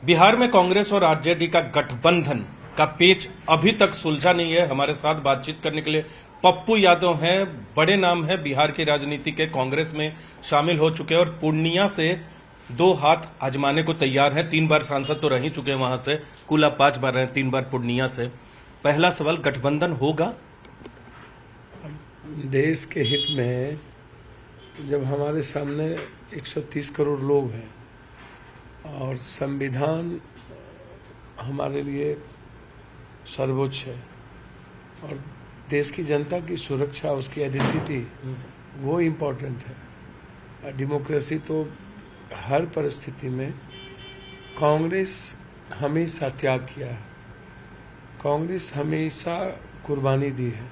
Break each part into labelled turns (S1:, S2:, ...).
S1: बिहार में कांग्रेस और आरजेडी का गठबंधन का पेच अभी तक सुलझा नहीं है। हमारे साथ बातचीत करने के लिए पप्पू यादव हैं, बड़े नाम है बिहार की राजनीति के, कांग्रेस में शामिल हो चुके हैं और पूर्णिया से दो हाथ आजमाने को तैयार हैं। 3 बार सांसद तो रह ही चुके हैं वहां से, कुल आप 5 बार रहे, 3 बार पूर्णिया से। पहला सवाल, गठबंधन होगा?
S2: देश के हित में जब हमारे सामने 130 करोड़ लोग हैं और संविधान हमारे लिए सर्वोच्च है और देश की जनता की सुरक्षा, उसकी आइडेंटिटी, वो इम्पोर्टेंट है। डेमोक्रेसी तो हर परिस्थिति में कांग्रेस हमेशा त्याग किया है, कांग्रेस हमेशा कुर्बानी दी है।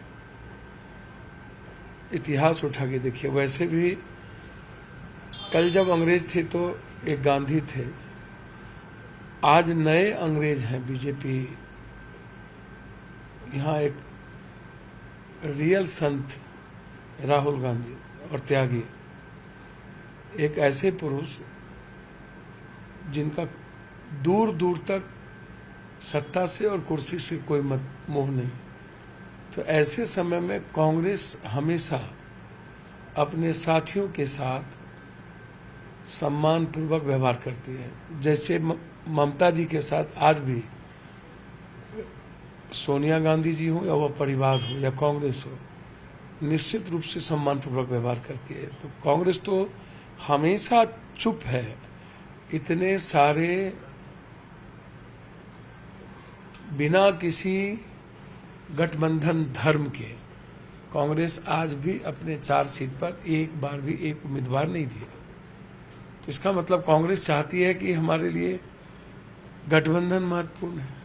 S2: इतिहास उठा के देखिए, वैसे भी कल जब अंग्रेज थे तो एक गांधी थे, आज नए अंग्रेज हैं बीजेपी। यहाँ एक रियल संत राहुल गांधी और त्यागी, एक ऐसे पुरुष जिनका दूर दूर तक सत्ता से और कुर्सी से कोई मोह नहीं। तो ऐसे समय में कांग्रेस हमेशा अपने साथियों के साथ सम्मानपूर्वक व्यवहार करती है। जैसे ममता जी के साथ आज भी सोनिया गांधी जी हो या वह परिवार हो या कांग्रेस हो, निश्चित रूप से सम्मानपूर्वक व्यवहार करती है। तो कांग्रेस तो हमेशा चुप है। इतने सारे बिना किसी गठबंधन धर्म के कांग्रेस आज भी अपने 4 सीट पर एक बार भी एक उम्मीदवार नहीं दिया। तो इसका मतलब कांग्रेस चाहती है कि हमारे लिए गठबंधन महत्वपूर्ण है।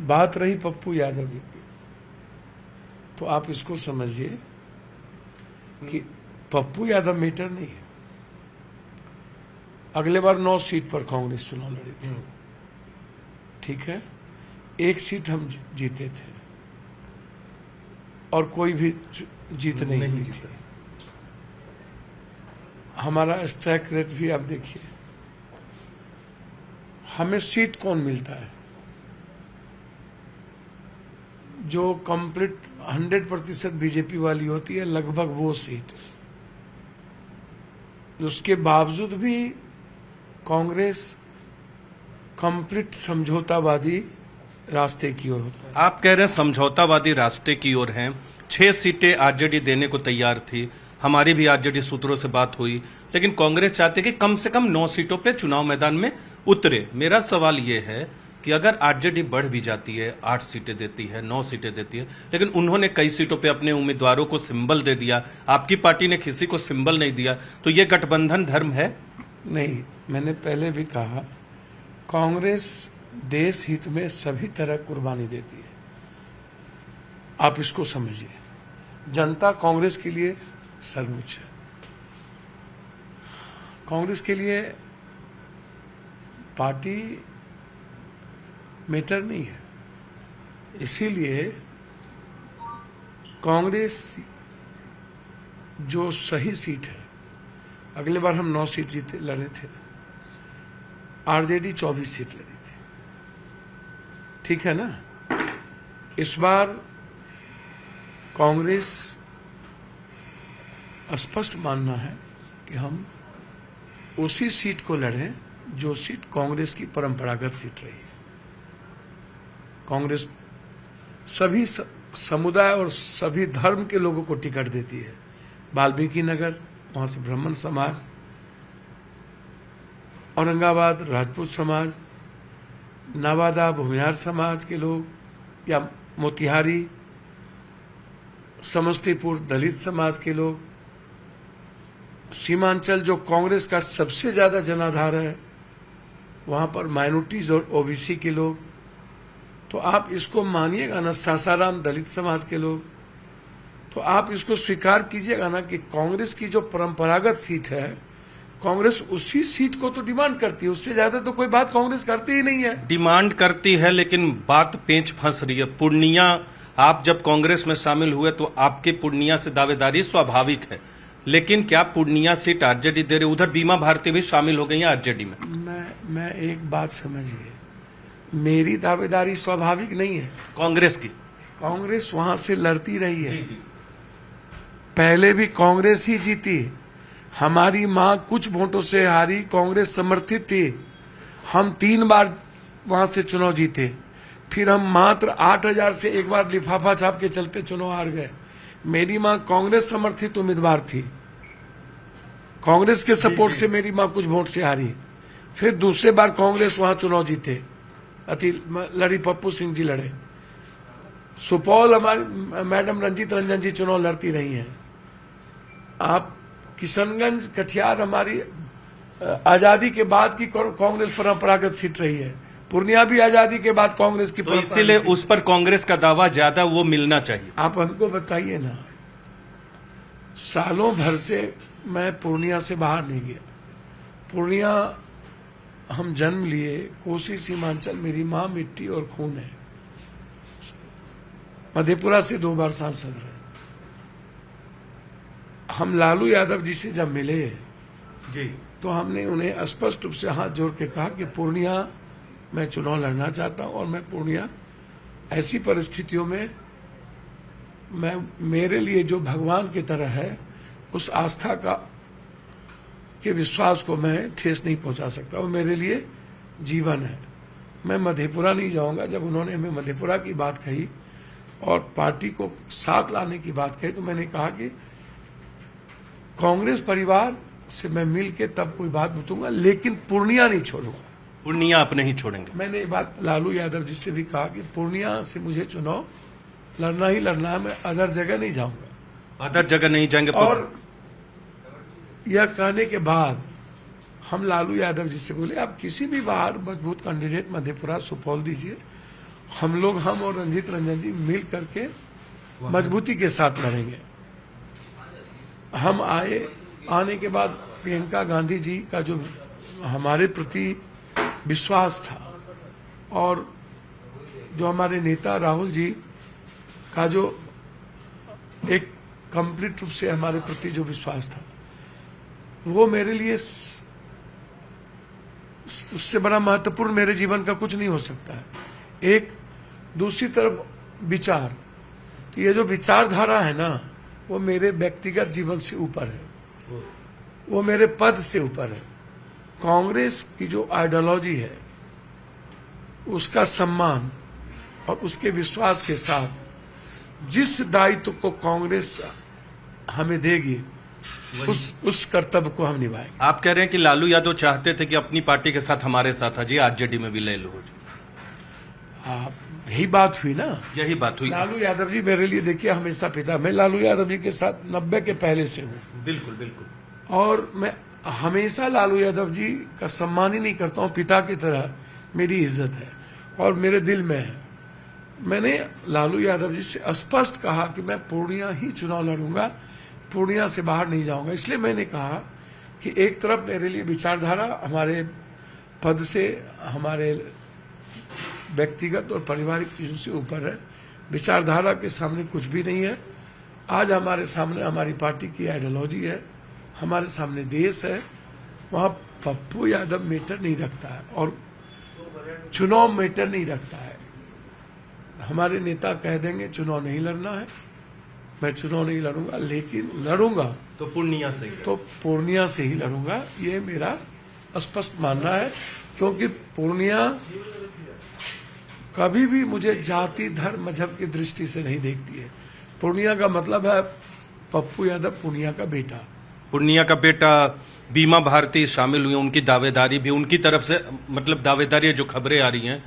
S2: बात रही पप्पू यादव की, तो आप इसको समझिए कि पप्पू यादव मैटर नहीं है। अगले बार 9 सीट पर कांग्रेस चुनाव लड़ी थी, ठीक है, 1 सीट हम जीते थे और कोई भी जीत नहीं हुई थी। हमारा स्ट्राइक रेट भी आप देखिए। हमें सीट कौन मिलता है? जो कंप्लीट 100% बीजेपी वाली होती है, लगभग वो सीट। उसके बावजूद भी कांग्रेस कंप्लीट समझौतावादी रास्ते की ओर होता है।
S1: आप कह रहे हैं समझौतावादी रास्ते की ओर हैं। 6 सीटें आरजेडी देने को तैयार थी, हमारी भी आरजेडी सूत्रों से बात हुई, लेकिन कांग्रेस चाहती है कि कम से कम 9 सीटों पे चुनाव मैदान में उतरे। मेरा सवाल यह है कि अगर आरजेडी बढ़ भी जाती है, 8 सीटें देती है, 9 सीटें देती है, लेकिन उन्होंने कई सीटों पे अपने उम्मीदवारों को सिंबल दे दिया, आपकी पार्टी ने किसी को सिंबल नहीं दिया, तो ये गठबंधन धर्म है?
S2: नहीं, मैंने पहले भी कहा, कांग्रेस देश हित में सभी तरह कुर्बानी देती है। आप इसको समझिए, जनता कांग्रेस के लिए सर्वोच्च है। कांग्रेस के लिए पार्टी मैटर नहीं है। इसीलिए कांग्रेस जो सही सीट है, अगले बार हम 9 सीट जीते लड़े थे, आरजेडी 24 सीट लड़ी थी, ठीक है ना। इस बार कांग्रेस स्पष्ट मानना है कि हम उसी सीट को लड़ें जो सीट कांग्रेस की परंपरागत सीट रही है। कांग्रेस सभी समुदाय और सभी धर्म के लोगों को टिकट देती है। वाल्मीकि नगर, वहां से ब्राह्मण समाज, औरंगाबाद राजपूत समाज, नवादा भूमिहार समाज के लोग, या मोतिहारी समस्तीपुर दलित समाज के लोग, सीमांचल जो कांग्रेस का सबसे ज्यादा जनाधार है, वहां पर माइनॉरिटीज और ओबीसी के लोग। तो आप इसको मानिएगा ना, सासाराम दलित समाज के लोग, तो आप इसको स्वीकार कीजिएगा ना कि कांग्रेस की जो परंपरागत सीट है, कांग्रेस उसी सीट को तो डिमांड करती है, उससे ज्यादा तो कोई बात कांग्रेस करती ही नहीं है।
S1: डिमांड करती है, लेकिन बात पेंच फंस रही है। पूर्णिया, आप जब कांग्रेस में शामिल हुए तो आपके पूर्णिया से दावेदारी स्वाभाविक है, लेकिन क्या पूर्णिया सीट आरजेडी दे रही, उधर बीमा भारती भी शामिल हो गई है आरजेडी में।
S2: मैं एक बात समझिए, मेरी दावेदारी स्वाभाविक नहीं है।
S1: कांग्रेस की
S2: कांग्रेस वहां से लड़ती रही है, पहले भी कांग्रेस ही जीती। हमारी मां कुछ वोटों से हारी, कांग्रेस समर्थित थी। हम 3 बार वहां से चुनाव जीते, फिर हम मात्र 8,000 से एक बार लिफाफा छाप के चलते चुनाव हार गए। मेरी मां कांग्रेस समर्थित उम्मीदवार थी, कांग्रेस के सपोर्ट से मेरी मां कुछ वोट से हारी। फिर दूसरे बार कांग्रेस वहां चुनाव जीते, लड़ी, पप्पू सिंह जी लड़े। सुपौल हमारी मैडम रंजीत रंजन जी चुनाव लड़ती रही हैं। आप किशनगंज, कटिहार हमारी आजादी के बाद की कांग्रेस परंपरागत सीट रही है। पूर्णिया भी आजादी के बाद कांग्रेस की
S1: तो इसीलिए उस पर कांग्रेस का दावा ज्यादा वो मिलना चाहिए।
S2: आप हमको बताइए ना, सालों भर से मैं पूर्णिया से बाहर नहीं गया। पूर्णिया हम जन्म लिए, कोसी सीमांचल मेरी मां मिट्टी और खून है। मधेपुरा से 2 बार सांसद रहे। हम लालू यादव जी से जब मिले
S1: जी,
S2: तो हमने उन्हें स्पष्ट रूप से हाथ जोड़ के कहा कि पूर्णिया मैं चुनाव लड़ना चाहता हूं, और मैं पूर्णिया ऐसी परिस्थितियों में मैं, मेरे लिए जो भगवान की तरह है, उस आस्था का के विश्वास को मैं ठेस नहीं पहुंचा सकता। वो मेरे लिए जीवन है। मैं मधेपुरा नहीं जाऊंगा। जब उन्होंने हमें मधेपुरा की बात कही और पार्टी को साथ लाने की बात कही, तो मैंने कहा कि कांग्रेस परिवार से मैं मिल के तब कोई बात बताऊंगा, लेकिन पूर्णिया नहीं छोड़ूंगा।
S1: पूर्णिया आप नहीं छोड़ेंगे।
S2: मैंने ये बात लालू यादव जी से भी कहा कि पूर्णिया से मुझे चुनाव लड़ना ही लड़ना है, मैं अदर जगह नहीं जाऊंगा।
S1: अदर जगह नहीं जाएंगे।
S2: और यह कहने के बाद हम लालू यादव जी से बोले, आप किसी भी बाहर मजबूत कैंडिडेट मधेपुरा, सुपौल दीजिए, हम और रंजीत रंजन जी मिल करके मजबूती के साथ लड़ेंगे। हम आने के बाद प्रियंका गांधी जी का जो हमारे प्रति विश्वास था, और जो हमारे नेता राहुल जी का जो एक कंप्लीट रूप से हमारे प्रति जो विश्वास था, वो मेरे लिए उससे बड़ा महत्वपूर्ण मेरे जीवन का कुछ नहीं हो सकता है। एक दूसरी तरफ विचार, तो ये जो विचारधारा है ना, वो मेरे व्यक्तिगत जीवन से ऊपर है, वो मेरे पद से ऊपर है। कांग्रेस की जो आइडियोलॉजी है, उसका सम्मान और उसके विश्वास के साथ जिस दायित्व को कांग्रेस हमें देगी, उस कर्तव्य को हम निभाएंगे।
S1: आप कह रहे हैं कि लालू यादव चाहते थे कि अपनी पार्टी के साथ हमारे साथ आ जाइए, आरजेडी में भी ले लो।
S2: यही बात हुई ना,
S1: यही बात हुई।
S2: लालू यादव जी मेरे लिए देखिए हमेशा पिता। मैं लालू यादव जी के साथ 90 के पहले से हूँ।
S1: बिल्कुल बिल्कुल।
S2: और मैं हमेशा लालू यादव जी का सम्मान ही नहीं करता हूँ, पिता की तरह मेरी इज्जत है और मेरे दिल में है। मैंने लालू यादव जी से स्पष्ट कहा कि मैं पूर्णिया ही चुनाव लड़ूंगा, पूर्णिया से बाहर नहीं जाऊंगा। इसलिए मैंने कहा कि एक तरफ मेरे लिए विचारधारा हमारे पद से, हमारे व्यक्तिगत और पारिवारिक चीजों से ऊपर है। विचारधारा के सामने कुछ भी नहीं है। आज हमारे सामने हमारी पार्टी की आइडियोलॉजी है, हमारे सामने देश है। वहाँ पप्पू यादव मैटर नहीं रखता है और चुनाव मैटर नहीं रखता है। हमारे नेता कह देंगे चुनाव नहीं लड़ना है, मैं चुनाव नहीं लड़ूंगा, लेकिन लड़ूंगा
S1: तो पूर्णिया से
S2: तो पूर्णिया से ही लड़ूंगा। ये मेरा स्पष्ट मानना है, क्योंकि पूर्णिया कभी भी मुझे जाति, धर्म, मजहब की दृष्टि से नहीं देखती है। पूर्णिया का मतलब है पप्पू यादव पूर्णिया का बेटा।
S1: पूर्णिया का बेटा बीमा भारती शामिल हुई, उनकी दावेदारी भी उनकी तरफ से, मतलब दावेदारी जो खबरें आ रही हैं,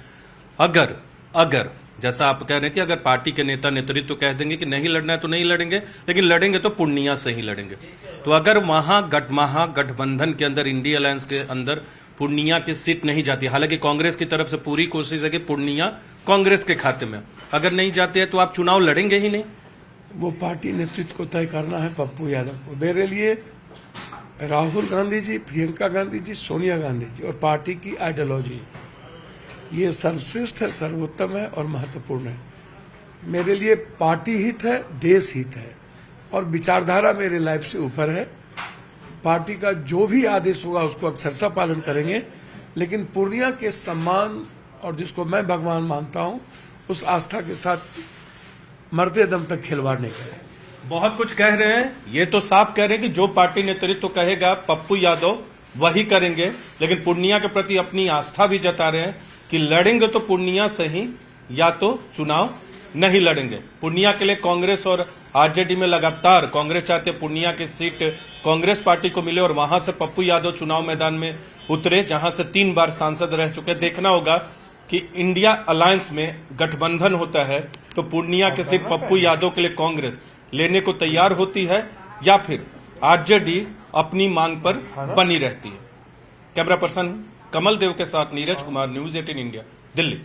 S1: अगर जैसा आप कह रहे हैं कि अगर पार्टी के नेता नेतृत्व तो कह देंगे कि नहीं लड़ना है तो नहीं लड़ेंगे, लेकिन लड़ेंगे तो पूर्णिया से ही लड़ेंगे, तो अगर वहां महागठबंधन के अंदर, इंडिया अलायंस के अंदर पूर्णिया की सीट नहीं जाती, हालांकि कांग्रेस की तरफ से पूरी कोशिश है कि पूर्णिया कांग्रेस के खाते में, अगर नहीं जाती है तो आप चुनाव लड़ेंगे ही नहीं।
S2: वो पार्टी नेतृत्व को तय करना है पप्पू यादव को। मेरे लिए राहुल गांधी जी, प्रियंका गांधी जी, सोनिया गांधी जी और पार्टी की आइडियोलॉजी, ये सर्वश्रेष्ठ है, सर्वोत्तम है और महत्वपूर्ण है। मेरे लिए पार्टी हित है, देश हित है। और विचारधारा मेरे लाइफ से ऊपर है। पार्टी का जो भी आदेश होगा उसको अक्षरशः पालन करेंगे, लेकिन पूर्णिया के सम्मान और जिसको मैं भगवान मानता हूं, उस आस्था के साथ मरते दम तक खिलवाड़ नहीं करें।
S1: बहुत कुछ कह रहे हैं, ये तो साफ कह रहे हैं कि जो पार्टी नेतृत्व तो कहेगा पप्पू यादव वही करेंगे, लेकिन पूर्णिया के प्रति अपनी आस्था भी जता रहे हैं कि लड़ेंगे तो पूर्णिया से ही, या तो चुनाव नहीं लड़ेंगे। पूर्णिया के लिए कांग्रेस और आरजेडी में लगातार कांग्रेस चाहते पूर्णिया की सीट कांग्रेस पार्टी को मिले और वहां से पप्पू यादव चुनाव मैदान में उतरे, जहां से 3 बार सांसद रह चुके। देखना होगा कि इंडिया अलायंस में गठबंधन होता है तो पूर्णिया की सीट पप्पू यादव के लिए कांग्रेस लेने को तैयार होती है या फिर आरजेडी अपनी मांग पर बनी रहती है। कैमरा पर्सन कमल देव के साथ नीरज कुमार, न्यूज 18 इंडिया, दिल्ली।